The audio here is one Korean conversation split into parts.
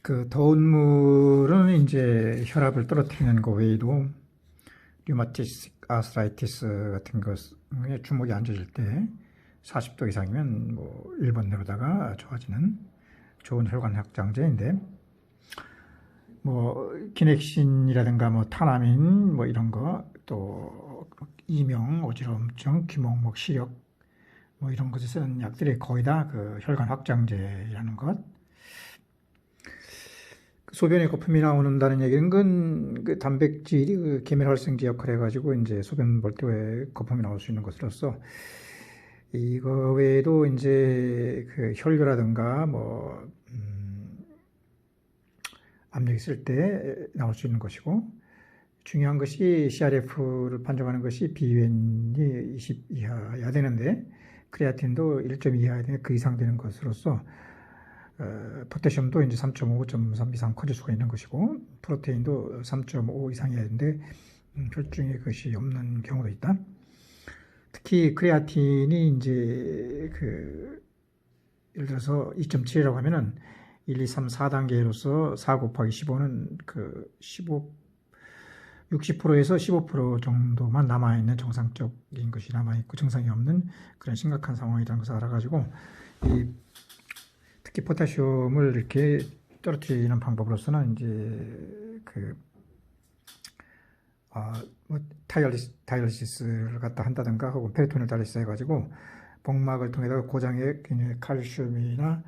그 더운 물은 이제 혈압을 떨어뜨리는 거 외에도 류마티스 아스라이티스 같은 것에 주먹이 앉아질 때 40도 이상이면 뭐 1번 내로다가 좋아지는 좋은 혈관 확장제인데, 뭐 기넥신이라든가 뭐 타나민 뭐 이런 거, 또 이명, 어지럼증, 귀목목 시력 뭐 이런 것에 쓰는 약들이 거의 다 그 혈관 확장제라는 것. 소변에 거품이 나오는다는 얘기는 그 단백질이 그 계면활성제 역할을 해가지고 이제 소변 볼 때 거품이 나올 수 있는 것으로서, 이거 외에도 이제 그 혈뇨라든가 뭐 압력 있을 때 나올 수 있는 것이고, 중요한 것이 CRF를 판정하는 것이 BUN이 20 이하야 되는데, 크레아틴도 1.2 이하야 되는 그 이상 되는 것으로서 포타슘도 이제 3.5, 5.3 이상 커질 수가 있는 것이고, 프로테인도 3.5 이상이어야 되는데 혈중에 그것이 없는 경우도 있다. 특히 크레아틴이 이제 예를 들어서 2.7이라고 하면은 1, 2, 3, 4단계로서 4 곱하기 15는 그 60%에서 15% 정도만 남아있는 정상적인 것이 남아있고, 정상이 없는 그런 심각한 상황이라는 것을 알아가지고, 특히 포타슘을 이렇게 떨어뜨리는 방법으로서는 이제 뭐 다이얼리시스를 갖다 한다든가, 혹은 페리토닐 다이얼리시스 해가지고 복막을 통해서 고장에 칼슘이나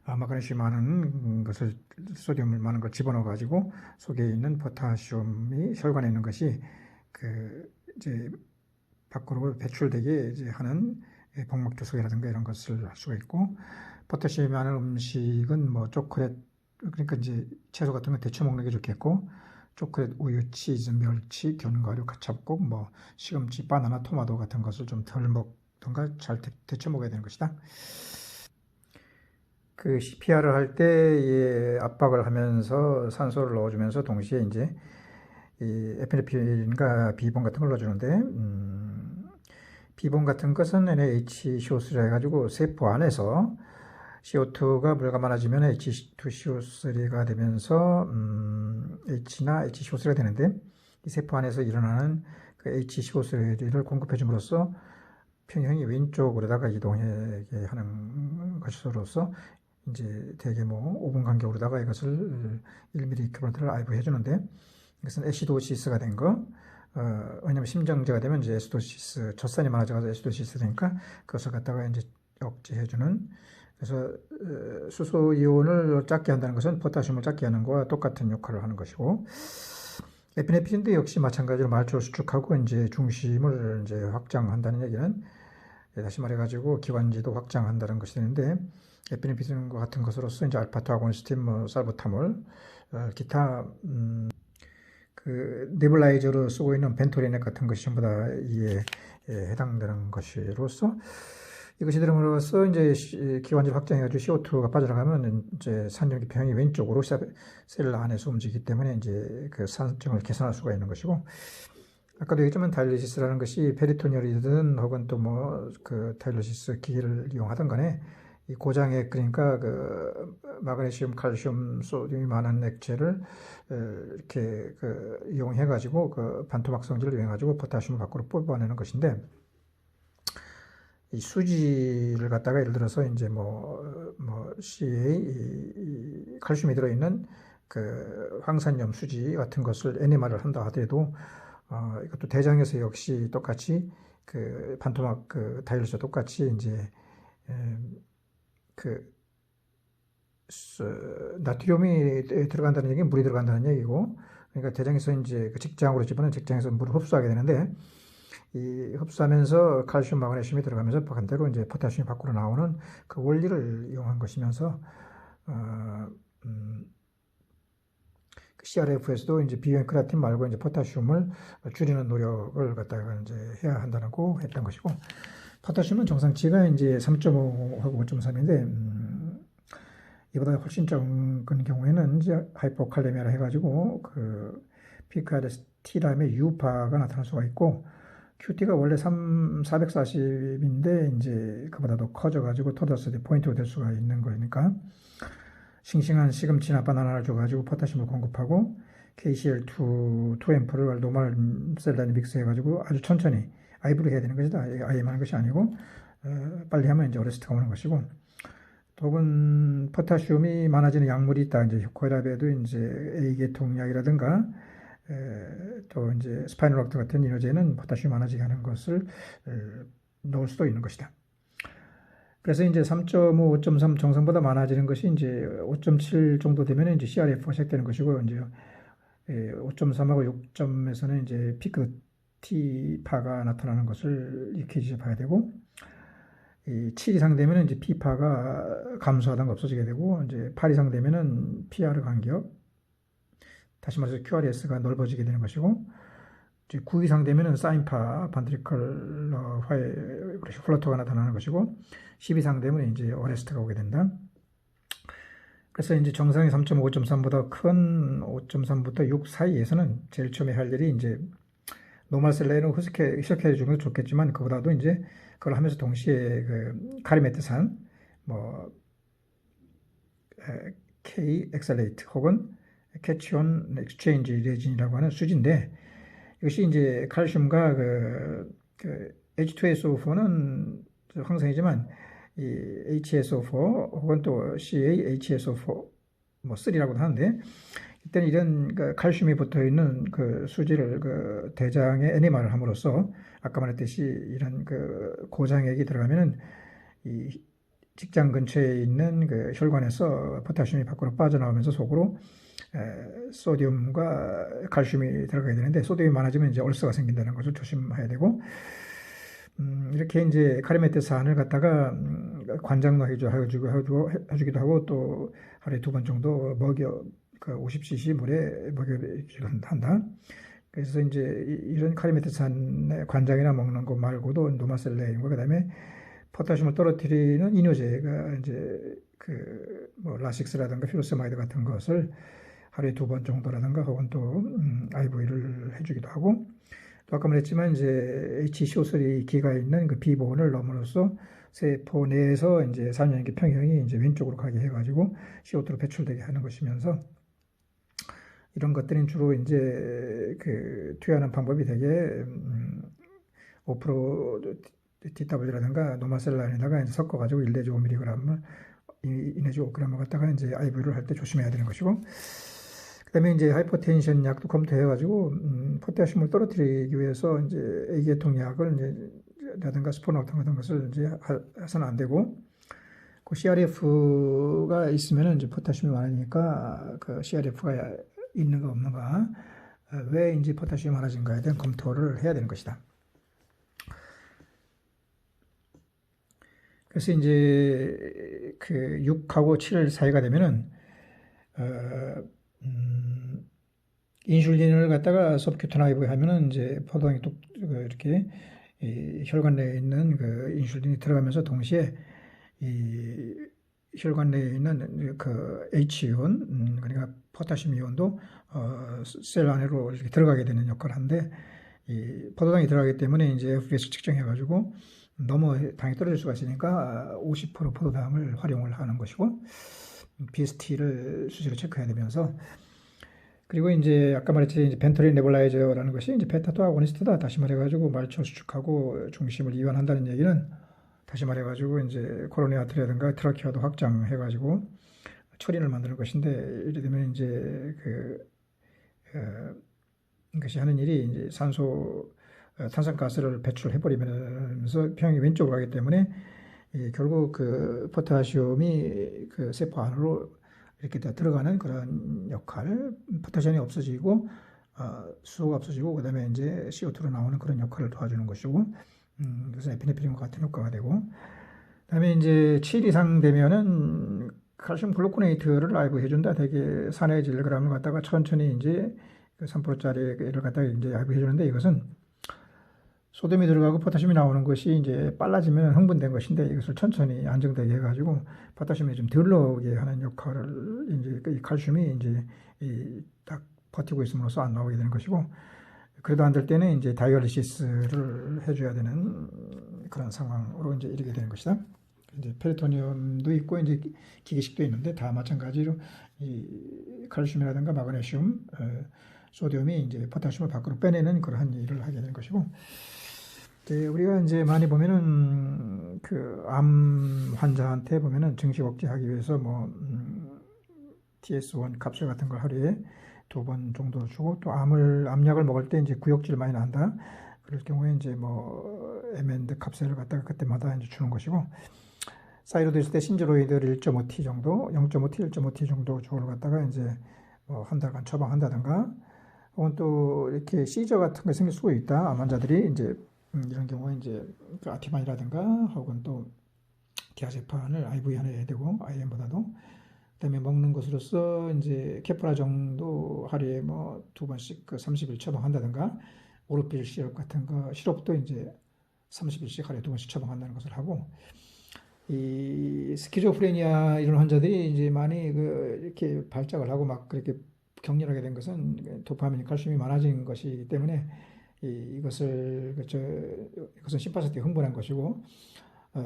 마그네슘 많은 것을, 소듐을 많은 걸 집어넣어 가지고 속에 있는 포타슘이 혈관에 있는 것이 이제 밖으로 배출되게 이제 하는 복막 조속이라든가 이런 것을 할 수가 있고, 포타슘이 많은 음식은 뭐 초콜릿, 그러니까 이제 채소 같은 거 데쳐 먹는 게 좋겠고, 초콜릿, 우유, 치즈, 멸치, 견과류, 가차국, 뭐 시금치, 바나나, 토마토 같은 것을 좀 덜 먹던가 잘 데쳐 먹어야 되는 것이다. 그 CPR을 할 때 압박을 하면서 산소를 넣어주면서 동시에 이제 이 에피네프린과 비본 같은 걸 넣어주는데, 비본 같은 것은 NaHCO3 해가지고 세포 안에서 CO2가 물과 많아지면 H2CO3가 되면서 H나 HCO3가 되는데, 이 세포 안에서 일어나는 그 HCO3를 공급해 줌으로써 평형이 왼쪽으로다가 이동하게 하는 것으로서 이제 대개 뭐 5분 간격으로다가 이것을 1mm 이큐브런트를 아이브 해주는데, 이것은 에시도시스가 된 거. 왜냐면 심정제가 되면 이제 에시도시스, 젖산이 많아져서 에시도시스 되니까 그것을 갖다가 이제 억제해주는. 그래서 수소 이온을 작게 한다는 것은 포타슘을 작게 하는 것과 똑같은 역할을 하는 것이고, 에피네프린도 역시 마찬가지로 말초를 수축하고 이제 중심을 이제 확장한다는 얘기는, 다시 말해가지고 기관지도 확장한다는 것이 되는데, 에피네프린과 같은 것으로서 이제 알파토 아고니스틴, 뭐 살부타몰, 기타 그 네블라이저로 쓰고 있는 벤토리넥 같은 것이 전부 다 이에 해당되는 것으로서, 이것이 들음으로써 이제 기관지를 확장해가지고 CO2가 빠져나가면 이제 산전기 평이 왼쪽으로 셀 안에서 움직이기 때문에 이제 그 산증을 개선할 수가 있는 것이고, 아까도 얘기했지만 다이얼리시스라는 것이 페리토니얼이든 혹은 또 뭐 그 다이얼리시스 기기를 이용하든 간에 이 고장에, 그러니까 그 마그네슘, 칼슘, 소듐이 많은 액체를 이렇게 이용해 가지고 그 반토막성질을 이용해 가지고 포타슘을 밖으로 뽑아내는 것인데, 이 수지를 갖다가 예를 들어서 이제 뭐 CA 이 칼슘이 들어있는 그 황산염 수지 같은 것을 NMR을 한다 하더라도, 이것도 대장에서 역시 똑같이 그 반토막 그 다이얼리시스 똑같이 이제 나트륨이 들어간다는 얘기는 물이 들어간다는 얘기고, 그러니까 대장에서 이제 그 직장으로 집어넣은 직장에서 물을 흡수하게 되는데, 이 흡수하면서 칼슘, 마그네슘이 들어가면서 반대로 이제 포타슘이 밖으로 나오는 그 원리를 이용한 것이면서, CRF에서도 이제 비유엔 크레아틴 말고 이제 포타슘을 줄이는 노력을 갖다가 이제 해야 한다고 했던 것이고, 포타슘은 정상치가 이제 3.5하고 5.3인데, 이보다 훨씬 적은 경우에는 이제 하이포칼레미아라 해가지고 그 피카르스 다음에 유파가 나타날 수가 있고, QT가 원래 440인데 이제 그보다 더 커져가지고 토더스 포인트가 될 수가 있는 거니까, 싱싱한 시금치나 바나나를 줘가지고 포타슘을 공급하고 KCl2 2앰프를 노멀 셀란에 믹스해가지고 아주 천천히 아이브로 해야 되는 것이다. IM 하는 것이 아니고 빨리 하면 이제 어레스트가 오는 것이고, 혹은 포타슘이 많아지는 약물이 있다. 이제 코에라베도 이제 A계통 약이라든가 또 이제 스파이놀락토 같은 이노제는 포타슘이 많아지게 하는 것을 넣을 수도 있는 것이다. 그래서 이제 3.5, 5.3 정상보다 많아지는 것이 이제 5.7 정도 되면 이제 CRF가 시작되는 것이고, 이제 5.3하고 6점에서는 이제 피크 T파가 나타나는 것을 익혀지셔 봐야 되고, 7 이상 되면 이제 P파가 감소하다가 없어지게 되고, 이제 8 이상 되면은 PR 간격, 다시 말해서 QRS가 넓어지게 되는 것이고, 이제 9 이상 되면은 사인파 반트리컬 플러터가 나타나는 것이고, 10 이상 되면 이제 어레스트가 오게 된다. 그래서 이제 정상이 3.5, 5.3보다 큰 5.3부터 6 사이에서는 제일 처음에 할 일이 이제 노멀 셀레는 희석해 주는 것도 좋겠지만, 그보다도 이제 그걸 하면서 동시에 그 카리메트산, K 엑셀레이트 혹은 캐치온 엑스체인지 레진이라고 하는 수지인데, 이것이 이제 칼슘과 그 H2SO4는 항상이지만 이 HSO4 혹은 또 CaHSO4 3라고도 하는데, 일단 이런 그 칼슘이 붙어 있는 그 수지를 그 대장에 에네마를 함으로써 아까 말했듯이 이런 그 고장액이 들어가면은 이 직장 근처에 있는 그 혈관에서 포타슘이 밖으로 빠져나오면서 속으로 소디움과 칼슘이 들어가야 되는데, 소디움이 많아지면 이제 얼서가 생긴다는 것을 조심해야 되고, 이렇게 이제 카리메트산을 갖다가 관장로 해주기도 하고, 또 하루에 2번 정도 그 50cc 물에 먹여주기도 한다. 그래서 이제 이런 카리메트산의 관장이나 먹는 것 말고도 노마셀레인과 그다음에 포타슘을 떨어뜨리는 이뇨제가 이제 그 라식스라든가 퓨로세마이드 같은 것을 하루에 2번 정도라든가 혹은 또 IV를 해주기도 하고, 또 아까 말했지만 이제 HCO3 기가 있는 그 B본을 넣음으로써 세포 내에서 이제 산염기 평형이 이제 왼쪽으로 가게 해가지고 CO2로 배출되게 하는 것이면서, 이런 것들은 주로 이제 그 투여하는 방법이 되게 5% TW라든가 노마셀란에다가 이제 섞어가지고 1내지5mg을 2내지5g을 갖다가 이제 IV를 할 때 조심해야 되는 것이고, 그다음에 이제 하이퍼텐션 약도 검토해가지고 포타슘을 떨어뜨리기 위해서 이제 A계통 약을 이제 라든가 스포너 같은 것을 이제 해서는 안 되고, 그 CRF가 있으면은 이제 포타슘이 많으니까 그 CRF가 있는가 없는가, 왜 이제 포타슘이 많아진가에 대한 검토를 해야 되는 것이다. 그래서 이제 그 6하고 7 사이가 되면은 인슐린을 갖다가 서브큐터나이브 하면은 이제 포도당이 또 이렇게 혈관 내에 있는 그 인슐린이 들어가면서 동시에 이 혈관 내에 있는 그 H이온, 그러니까 포타슘 이온도 셀 안으로 이렇게 들어가게 되는 역할을 하는데, 이 포도당이 들어가기 때문에 이제 FBS 측정해가지고 너무 당이 떨어질 수가 있으니까 50% 포도당을 활용을 하는 것이고, BST를 수시로 체크해야 되면서, 그리고 이제 아까 말했듯이 이제 벤토린 네블라이저라는 것이 이제 베타2 아고니스트다. 다시 말해가지고 말초 수축하고 중심을 이완한다는 얘기는, 다시 말해가지고 이제 코로니 아트리라든가 트라키아도 확장해가지고 처린을 만드는 것인데, 이래 되면 이제 이것이 하는 일이 이제 탄산가스를 배출해버리면서 평형이 왼쪽으로 가기 때문에 결국 그 포타슘이 그 세포 안으로 이렇게 다 들어가는 그런 역할, 포타슘이 없어지고 수소가 없어지고 그다음에 이제 CO2로 나오는 그런 역할을 도와주는 것이고, 그래서 에피네프린과 같은 효과가 되고, 그다음에 이제 7 이상 되면은 칼슘 글루코네이트를 라이브 해준다. 되게 산해질 1g을 갖다가 천천히 이제 3%짜리를 갖다가 이제 라이브 해주는데, 이것은 소듐이 들어가고 포타슘이 나오는 것이 이제 빨라지면 흥분된 것인데, 이것을 천천히 안정되게 해가지고 포타슘이 좀 덜 나오게 하는 역할을 이제 이 칼슘이 이제 딱 버티고 있음으로써 안 나오게 되는 것이고, 그래도 안 될 때는 이제 다이얼리시스를 해줘야 되는 그런 상황으로 이제 이르게 되는 것이다. 이제 페리토늄도 있고 이제 기계식도 있는데 다 마찬가지로 이 칼슘이라든가 마그네슘, 소디움이 이제 포타슘을 밖으로 빼내는 그러한 일을 하게 되는 것이고, 이제 우리가 이제 많이 보면은 그 암 환자한테 보면은 증식 억제하기 위해서 뭐 TS1 kapsul 같은 걸 하루에 2번 정도 주고, 또 암약을 먹을 때 이제 구역질 많이 난다. 그럴 경우에 이제 뭐 에멘드 kapsel을 갖다가 그때마다 이제 주는 것이고, 사이로도 있을 때 신제로이드를 1.5T 정도, 0.5T, 1.5T 정도 주를 갖다가 이제 뭐 한 달간 처방한다든가, 혹은 또 이렇게 시저 같은 게 생길 수가 있다. 암 환자들이 이제 이런 경우에 이제 그 아티반이라든가 혹은 또 디아제판을 IV 안에 해야 되고 IM보다도, 그다음에 먹는 것으로서 이제 케프라 정도 하루에 뭐 2번씩 그 30일 처방한다든가, 오르필 시럽 같은 거 시럽도 이제 30일씩 하루에 2번씩 처방한다는 것을 하고, 이 스키조프레니아 이런 환자들이 이제 많이 그 이렇게 발작을 하고 막 그렇게 격렬하게 된 것은 도파민, 칼슘이 많아진 것이기 때문에 이것은 심파스틱 흥분한 것이고,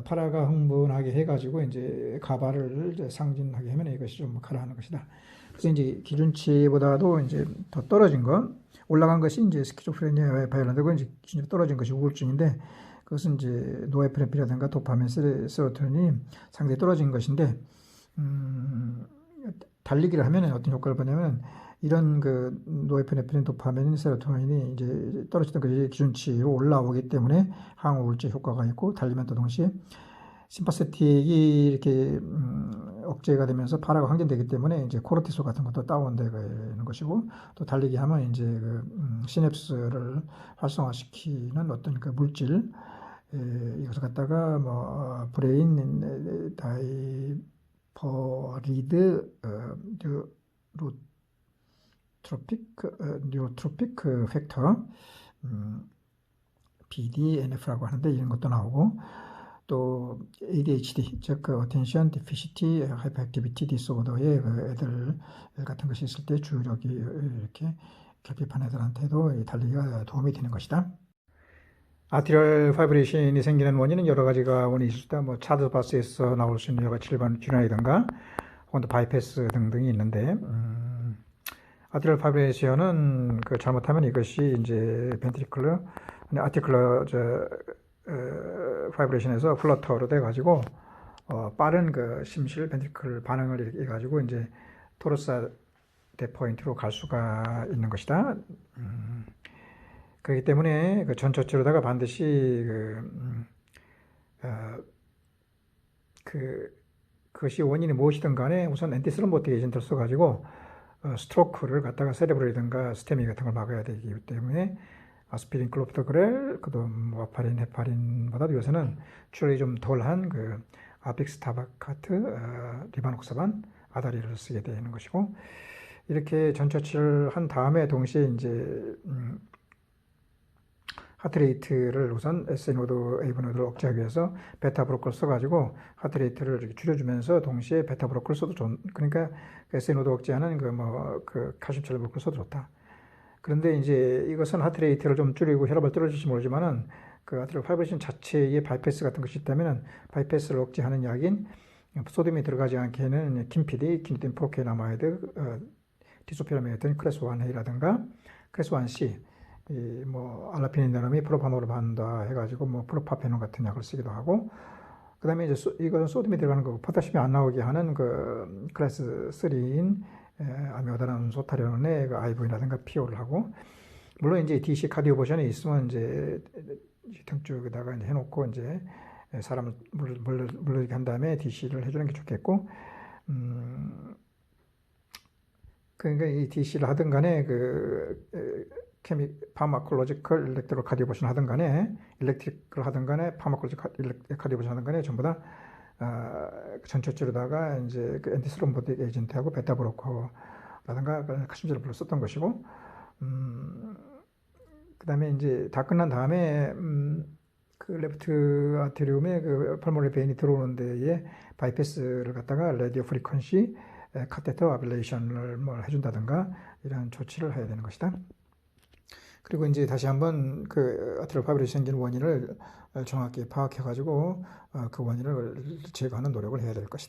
파라가 흥분하게 해가지고 이제 가바를 이제 상진하게 하면 이것이 좀 가라앉는 것이다. 그래서 이제 기준치보다도 이제 더 떨어진 것, 올라간 것이 이제 스키조프레니아에 발현되고 이제 기준치 떨어진 것이 우울증인데, 그것은 이제 노에프네프린이라든가 도파민, 세로토닌이 상당히 떨어진 것인데, 달리기를 하면 어떤 효과를 보냐면, 이런 그 노에프네프린, 도파민, 세로토닌이 이제 떨어지던 것이 기준치로 올라오기 때문에 항우울제 효과가 있고, 달리면 또 동시에 심파세틱이 이렇게 억제가 되면서 파라가 확진되기 때문에 이제 코르티솔 같은 것도 다운되는 것이고, 또 달리기 하면 이제 그 시냅스를 활성화시키는 어떤 그 물질, 이것을 갖다가 뭐 브레인 다이버리드 뉴로트로픽 팩터, BDNF라고 하는데 이런 것도 나오고, 또 ADHD, 즉 Attention Deficit Hyperactivity Disorder의 그 애들 같은 것이 있을 때 주력이 이렇게 결핍한 애들한테도 달리기가 도움이 되는 것이다. 아티리얼 파이브레이션이 생기는 원인은 여러 가지가 원인이 있을 때, 뭐 차드 바스에서 나올 수 있는 여러 가지 질환이든가, 혹은 또 바이패스 등등이 있는데, 아티리얼 파이브레이션은 그 잘못하면 이것이 이제 벤트리클러, 아티클러 파이브레이션에서 플러터로 돼가지고 빠른 그 심실 벤트리클 반응을 해가지고 이제 토르사 데포인트로 갈 수가 있는 것이다. 그렇기 때문에 그 전처치로다가 반드시 그것이 원인이 무엇이든 간에 우선 엔티스롬보틱 에이전트를 써가지고 스트로크를 갖다가 세레브레이든가 스테미 같은 걸 막아야 되기 때문에 아스피린, 클로피도그렐, 그다음 와파린, 헤파린보다도 요새는 출혈이 좀 덜한 그 아픽스타바카트, 리바녹사반, 아다리를 쓰게 되는 것이고, 이렇게 전처치를 한 다음에 동시에 이제 하트레이트를 우선 SNO도 AV노드를 억제하기 위해서 베타브로콜 써가지고 하트레이트를 이렇게 줄여주면서 동시에 베타브로콜 써도 그러니까 SNO도 억제하는 그 칼슘철 브로콜 써도 좋다. 그런데 이제 이것은 하트레이트를 좀 줄이고 혈압을 떨어질지 모르지만은 그 아티리얼 파이브레이션 자체에 바이패스 같은 것이 있다면은 바이패스를 억제하는 약인 소듐이 들어가지 않게 하는 킴피디, 키니딘 프로케나마이드, 디소피라메이드, 클래스 1A라든가 클래스 1C, 뭐 알라피닌다람이 프로파놀을 받는다 해가지고 뭐 프로파페논 같은 약을 쓰기도 하고, 그다음에 이제 이것은 소듐이 들어가는 거고 포타슘이 안 나오게 하는 그 클래스 3인 아미오다나는 소타련의 그 IV라든가 PO를 하고, 물론 이제 DC 카디오버션이 있으면 이제 등 쪽에다가 이제 해놓고 이제 사람을 물르게 한 다음에 DC를 해주는 게 좋겠고, 그러니까 이 DC를 하든 간에 파마콜로지컬 일렉트로 카디오버션 하든 간에 일렉트릭을 하든 간에 파마콜로지컬 카디오버션 하든 간에 전부 다 전처치로다가 이제 그 엔티스롬보틱 에이전트하고 베타브로커라든가 칼슘제를 썼던 것이고, 그다음에 이제 다 끝난 다음에 그 레프트 아트리움에 그 펄모널 베인이 들어오는 데에 바이패스를 갖다가 라디오 프리퀀시 카테터 아빌레이션을 뭘 해준다든가 이런 조치를 해야 되는 것이다. 그리고 이제 다시 한번 그 아트럴 파이브레이션이 생기는 원인을 정확히 파악해가지고 그 원인을 제거하는 노력을 해야 될 것이다.